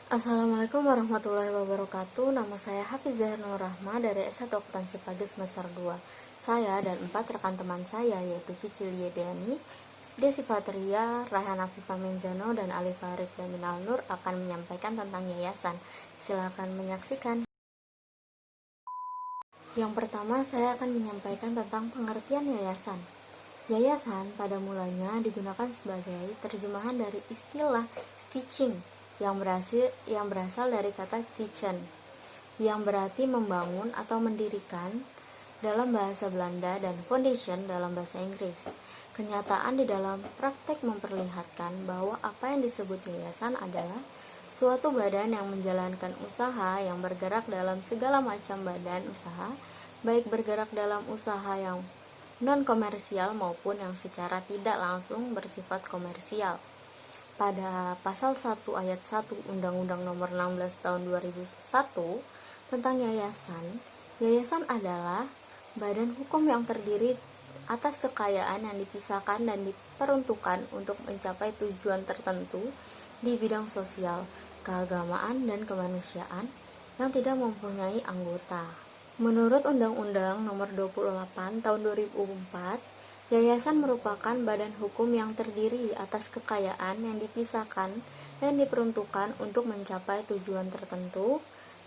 Assalamualaikum warahmatullahi wabarakatuh. Nama saya Hafizah Nur Rahma dari S1 Akuntansi Pagi semester 2. Saya dan 4 rekan teman saya yaitu Cici Liediani, Desi Fatria, Rayhan Afifah Menzano, dan Alif Arif Daminal Nur akan menyampaikan tentang yayasan. Silakan menyaksikan. Yang pertama, saya akan menyampaikan tentang pengertian yayasan. Yayasan pada mulanya digunakan sebagai terjemahan dari istilah stitching yang berasal dari kata stichten, yang berarti membangun atau mendirikan dalam bahasa Belanda dan foundation dalam bahasa Inggris. Kenyataan di dalam praktek memperlihatkan bahwa apa yang disebut yayasan adalah suatu badan yang menjalankan usaha yang bergerak dalam segala macam badan usaha, baik bergerak dalam usaha yang non-komersial maupun yang secara tidak langsung bersifat komersial. Pada pasal 1 ayat 1 Undang-Undang Nomor 16 Tahun 2001 tentang yayasan, yayasan adalah badan hukum yang terdiri atas kekayaan yang dipisahkan dan diperuntukkan untuk mencapai tujuan tertentu di bidang sosial, keagamaan, dan kemanusiaan yang tidak mempunyai anggota. Menurut Undang-Undang Nomor 28 Tahun 2004, yayasan merupakan badan hukum yang terdiri atas kekayaan yang dipisahkan dan diperuntukkan untuk mencapai tujuan tertentu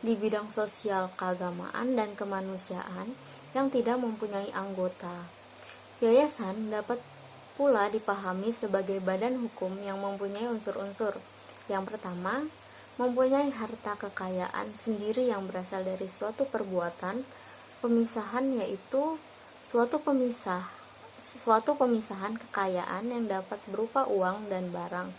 di bidang sosial, keagamaan, dan kemanusiaan yang tidak mempunyai anggota. Yayasan dapat pula dipahami sebagai badan hukum yang mempunyai unsur-unsur. Yang pertama, mempunyai harta kekayaan sendiri yang berasal dari suatu perbuatan pemisahan, yaitu suatu pemisahan kekayaan yang dapat berupa uang dan barang.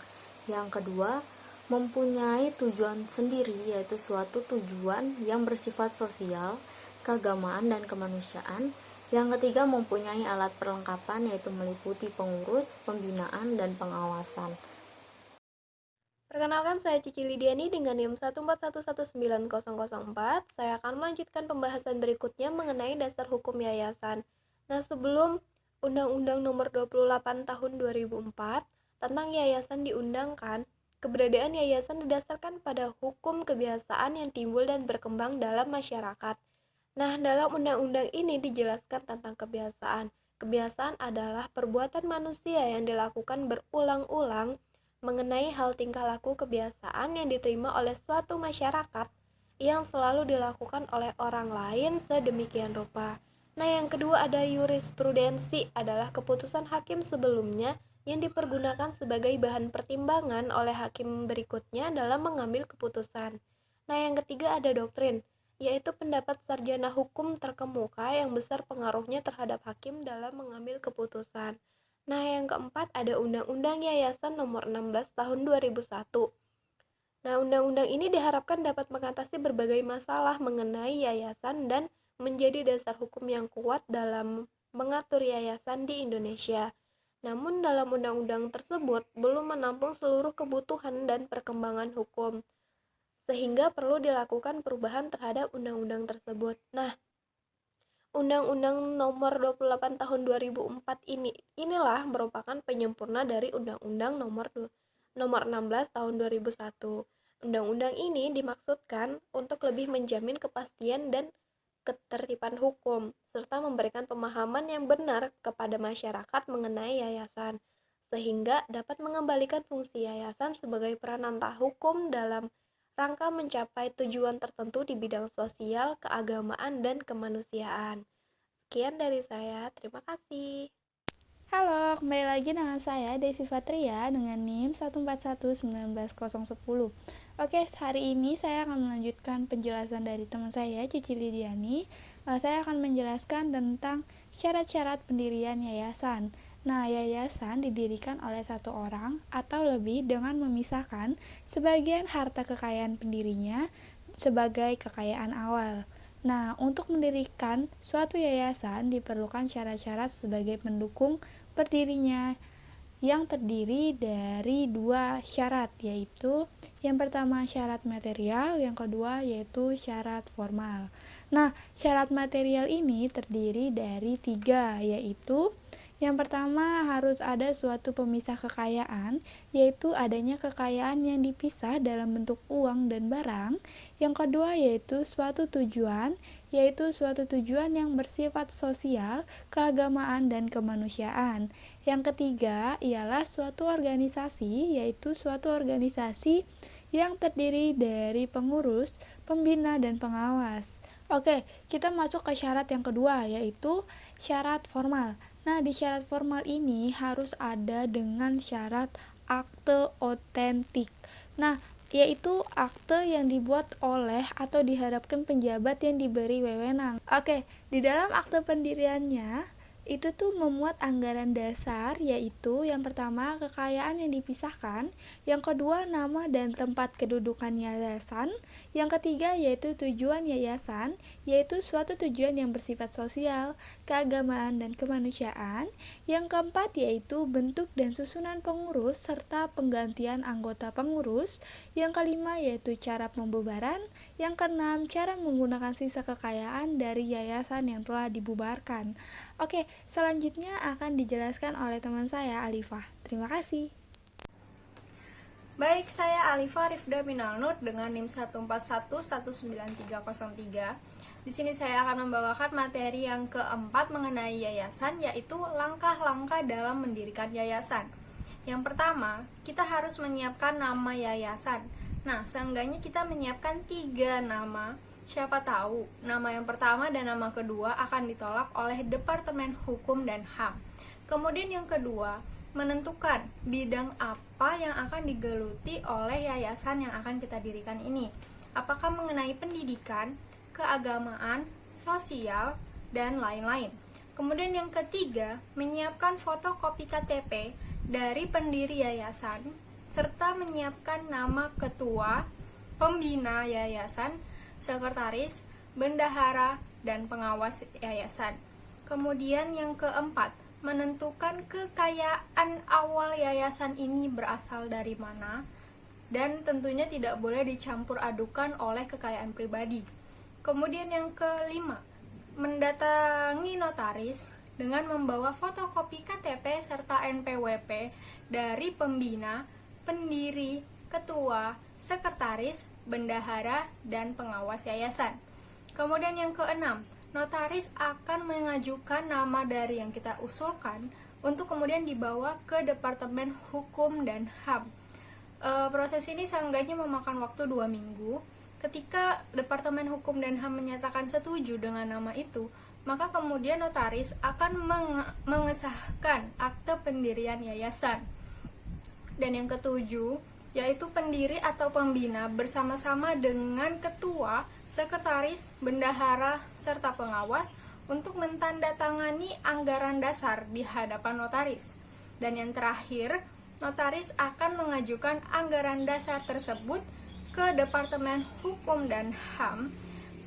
Yang kedua, mempunyai tujuan sendiri, yaitu suatu tujuan yang bersifat sosial, keagamaan, dan kemanusiaan. Yang ketiga, mempunyai alat perlengkapan, yaitu meliputi pengurus, pembinaan, dan pengawasan. Perkenalkan, saya Cici Lidiani dengan NIM 1411904. Saya akan melanjutkan pembahasan berikutnya mengenai dasar hukum yayasan. Nah, sebelum Undang-Undang Nomor 28 Tahun 2004 tentang yayasan diundangkan, keberadaan yayasan didasarkan pada hukum kebiasaan yang timbul dan berkembang dalam masyarakat. Nah, dalam undang-undang ini dijelaskan tentang kebiasaan. Kebiasaan adalah perbuatan manusia yang dilakukan berulang-ulang mengenai hal tingkah laku kebiasaan yang diterima oleh suatu masyarakat yang selalu dilakukan oleh orang lain sedemikian rupa. Nah, yang kedua ada jurisprudensi, adalah keputusan hakim sebelumnya yang dipergunakan sebagai bahan pertimbangan oleh hakim berikutnya dalam mengambil keputusan. Nah, yang ketiga ada doktrin, yaitu pendapat sarjana hukum terkemuka yang besar pengaruhnya terhadap hakim dalam mengambil keputusan. Nah, yang keempat ada Undang-Undang Yayasan Nomor 16 Tahun 2001. Nah, undang-undang ini diharapkan dapat mengatasi berbagai masalah mengenai yayasan dan menjadi dasar hukum yang kuat dalam mengatur yayasan di Indonesia. Namun, dalam undang-undang tersebut belum menampung seluruh kebutuhan dan perkembangan hukum, sehingga perlu dilakukan perubahan terhadap undang-undang tersebut. Nah, Undang-Undang Nomor 28 Tahun 2004 inilah merupakan penyempurna dari Undang-Undang Nomor 16 Tahun 2001. Undang-undang ini dimaksudkan untuk lebih menjamin kepastian dan ketertiban hukum serta memberikan pemahaman yang benar kepada masyarakat mengenai yayasan, sehingga dapat mengembalikan fungsi yayasan sebagai perananta hukum dalam rangka mencapai tujuan tertentu di bidang sosial, keagamaan, dan kemanusiaan. Sekian dari saya, terima kasih. Halo, kembali lagi dengan saya Desi Fatria dengan NIM 1411910. Oke, hari ini saya akan melanjutkan penjelasan dari teman saya Cici Lidiani. Saya akan menjelaskan tentang syarat-syarat pendirian yayasan. Nah, yayasan didirikan oleh satu orang atau lebih dengan memisahkan sebagian harta kekayaan pendirinya sebagai kekayaan awal. Nah, untuk mendirikan suatu yayasan diperlukan syarat-syarat sebagai pendukung berdirinya yang terdiri dari dua syarat, yaitu yang pertama syarat material, yang kedua yaitu syarat formal. Nah, syarat material ini terdiri dari tiga, yaitu Yang pertama, harus ada suatu pemisah kekayaan, yaitu adanya kekayaan yang dipisah dalam bentuk uang dan barang. Yang kedua, yaitu suatu tujuan yang bersifat sosial, keagamaan, dan kemanusiaan. Yang ketiga, ialah suatu organisasi, yaitu suatu organisasi yang terdiri dari pengurus, pembina, dan pengawas. Oke, kita masuk ke syarat yang kedua, yaitu syarat formal. Nah, di syarat formal ini harus ada dengan syarat akte otentik. Nah, yaitu akte yang dibuat oleh atau diharapkan penjabat yang diberi wewenang. Oke, di dalam akte pendiriannya itu tuh memuat anggaran dasar, yaitu yang pertama kekayaan yang dipisahkan, yang kedua nama dan tempat kedudukan yayasan, yang ketiga yaitu tujuan yayasan, yaitu suatu tujuan yang bersifat sosial, keagamaan, dan kemanusiaan, yang keempat yaitu bentuk dan susunan pengurus serta penggantian anggota pengurus, yang kelima yaitu cara pembubaran, yang keenam cara menggunakan sisa kekayaan dari yayasan yang telah dibubarkan. Oke, selanjutnya akan dijelaskan oleh teman saya, Alifah. Terima kasih. Baik, saya Alifah Rifda Minalnur dengan NIM 141193303. Di sini saya akan membawakan materi yang keempat mengenai yayasan, yaitu langkah-langkah dalam mendirikan yayasan. Yang pertama, kita harus menyiapkan nama yayasan. Nah, seenggaknya kita menyiapkan 3 nama. Siapa tahu, nama yang pertama dan nama kedua akan ditolak oleh Departemen Hukum dan HAM. Kemudian yang kedua, menentukan bidang apa yang akan digeluti oleh yayasan yang akan kita dirikan ini. Apakah mengenai pendidikan, keagamaan, sosial, dan lain-lain. Kemudian yang ketiga, menyiapkan fotokopi KTP dari pendiri yayasan, serta menyiapkan nama ketua, pembina yayasan, sekretaris, bendahara, dan pengawas yayasan. Kemudian yang keempat, menentukan kekayaan awal yayasan ini berasal dari mana, dan tentunya tidak boleh dicampur adukan oleh kekayaan pribadi. Kemudian yang kelima, mendatangi notaris dengan membawa fotokopi KTP serta NPWP dari pembina, pendiri, ketua, sekretaris, bendahara, dan pengawas yayasan. Kemudian yang keenam, notaris akan mengajukan nama dari yang kita usulkan untuk kemudian dibawa ke Departemen Hukum dan HAM. Proses ini seenggaknya memakan waktu 2 minggu. Ketika Departemen Hukum dan HAM menyatakan setuju dengan nama itu, maka kemudian notaris akan mengesahkan akte pendirian yayasan. Dan yang ketujuh, yaitu pendiri atau pembina bersama-sama dengan ketua, sekretaris, bendahara, serta pengawas untuk mentandatangani anggaran dasar di hadapan notaris. Dan yang terakhir, notaris akan mengajukan anggaran dasar tersebut ke Departemen Hukum dan HAM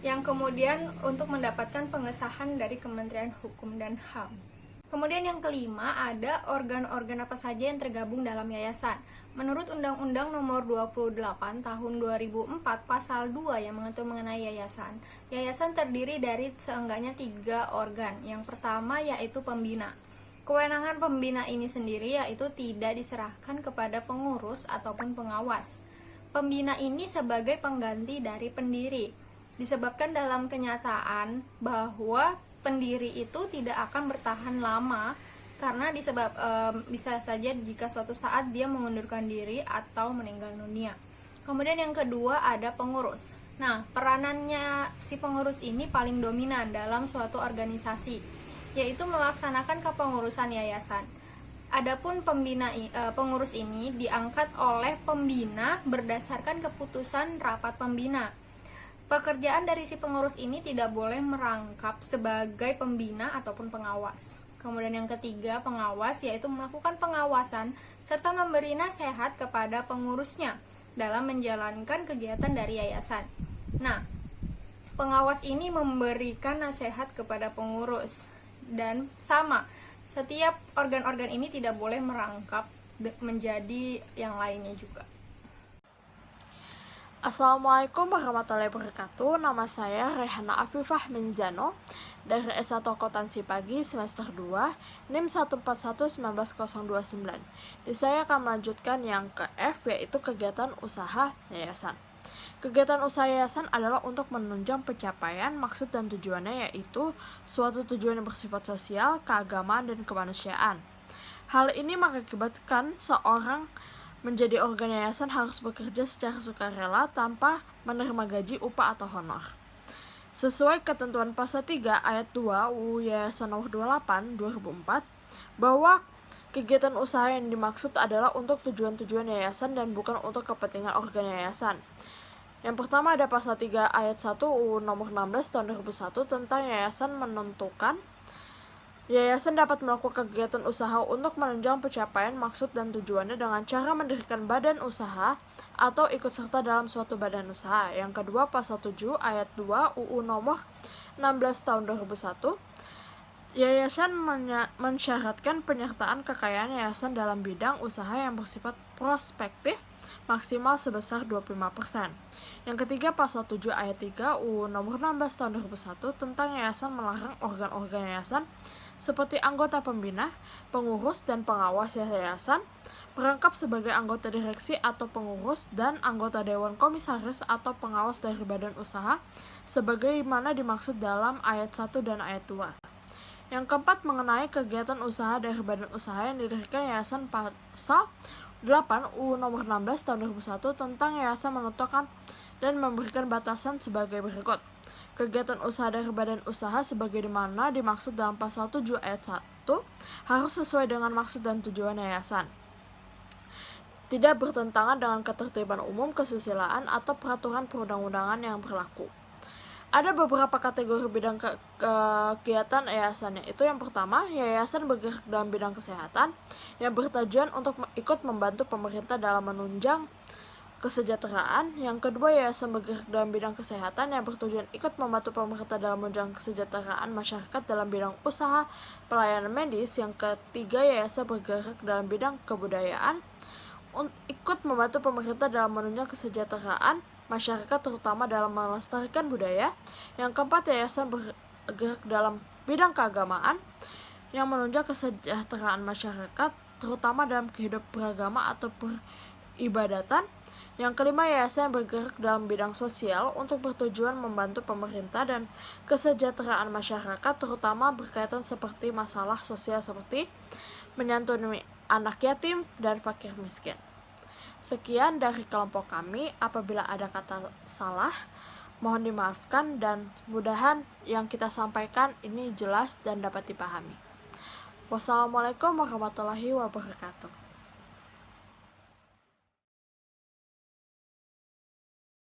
yang kemudian untuk mendapatkan pengesahan dari Kementerian Hukum dan HAM. Kemudian yang kelima, ada organ-organ apa saja yang tergabung dalam yayasan. Menurut Undang-Undang Nomor 28 Tahun 2004 Pasal 2 yang mengatur mengenai yayasan, yayasan terdiri dari seenggaknya 3 organ. Yang pertama yaitu pembina. Kewenangan pembina ini sendiri yaitu tidak diserahkan kepada pengurus ataupun pengawas. Pembina ini sebagai pengganti dari pendiri. Disebabkan dalam kenyataan bahwa pendiri itu tidak akan bertahan lama karena bisa saja jika suatu saat dia mengundurkan diri atau meninggal dunia. Kemudian yang kedua ada pengurus. Nah, peranannya si pengurus ini paling dominan dalam suatu organisasi, yaitu melaksanakan kepengurusan yayasan. Adapun pengurus ini diangkat oleh pembina berdasarkan keputusan rapat pembina. Pekerjaan dari si pengurus ini tidak boleh merangkap sebagai pembina ataupun pengawas. Kemudian yang ketiga, pengawas, yaitu melakukan pengawasan serta memberi nasihat kepada pengurusnya dalam menjalankan kegiatan dari yayasan. Nah, pengawas ini memberikan nasihat kepada pengurus dan sama, setiap organ-organ ini tidak boleh merangkap menjadi yang lainnya juga. Assalamualaikum warahmatullahi wabarakatuh. Nama saya Rehana Afifah Menzano dari S1 Akuntansi Pagi semester 2, NIM 1411909. Di saya akan melanjutkan yang ke F, yaitu kegiatan usaha yayasan. Kegiatan usaha yayasan adalah untuk menunjang pencapaian maksud dan tujuannya, yaitu suatu tujuan yang bersifat sosial, keagamaan, dan kemanusiaan. Hal ini mengakibatkan seorang menjadi organ yayasan harus bekerja secara sukarela tanpa menerima gaji, upah, atau honor. Sesuai ketentuan pasal 3 ayat 2 UU Yayasan Nomor 28 2004, bahwa kegiatan usaha yang dimaksud adalah untuk tujuan-tujuan yayasan dan bukan untuk kepentingan organ yayasan. Yang pertama ada pasal 3 ayat 1 UU Nomor 16 tahun 2001 tentang yayasan menentukan yayasan dapat melakukan kegiatan usaha untuk menunjang pencapaian maksud dan tujuannya dengan cara mendirikan badan usaha atau ikut serta dalam suatu badan usaha. Yang kedua, pasal 7 ayat 2 UU Nomor 16 tahun 2001, yayasan mensyaratkan penyertaan kekayaan yayasan dalam bidang usaha yang bersifat prospektif maksimal sebesar 25%. Yang ketiga, pasal 7 ayat 3 UU Nomor 16 tahun 2001 tentang yayasan melarang organ-organ yayasan seperti anggota pembina, pengurus, dan pengawas yayasan merangkap sebagai anggota direksi atau pengurus dan anggota dewan komisaris atau pengawas dari badan usaha sebagaimana dimaksud dalam ayat 1 dan ayat 2. Yang keempat, mengenai kegiatan usaha dari badan usaha yang didirikan yayasan, pasal 8 UU Nomor 16 tahun 2001 tentang yayasan menentukan dan memberikan batasan sebagai berikut. Kegiatan usaha dari badan usaha sebagaimana dimaksud dalam pasal 7 ayat 1 harus sesuai dengan maksud dan tujuan yayasan. Tidak bertentangan dengan ketertiban umum, kesusilaan, atau peraturan perundang-undangan yang berlaku. Ada beberapa kategori bidang kegiatan yayasan, yaitu yang pertama, yayasan bergerak dalam bidang kesehatan yang bertujuan untuk ikut membantu pemerintah dalam menunjang kesejahteraan. Yang kedua, yayasan bergerak dalam bidang kesehatan yang bertujuan ikut membantu pemerintah dalam menunjang kesejahteraan masyarakat dalam bidang usaha pelayanan medis. Yang ketiga, yayasan bergerak dalam bidang kebudayaan ikut membantu pemerintah dalam menunjang kesejahteraan masyarakat terutama dalam melestarikan budaya. Yang keempat, yayasan bergerak dalam bidang keagamaan yang menunjang kesejahteraan masyarakat terutama dalam kehidupan beragama atau peribadatan. Yang kelima, yayasan bergerak dalam bidang sosial untuk bertujuan membantu pemerintah dan kesejahteraan masyarakat terutama berkaitan seperti masalah sosial seperti menyantuni anak yatim dan fakir miskin. Sekian dari kelompok kami. Apabila ada kata salah, mohon dimaafkan dan mudahan yang kita sampaikan ini jelas dan dapat dipahami. Wassalamualaikum warahmatullahi wabarakatuh.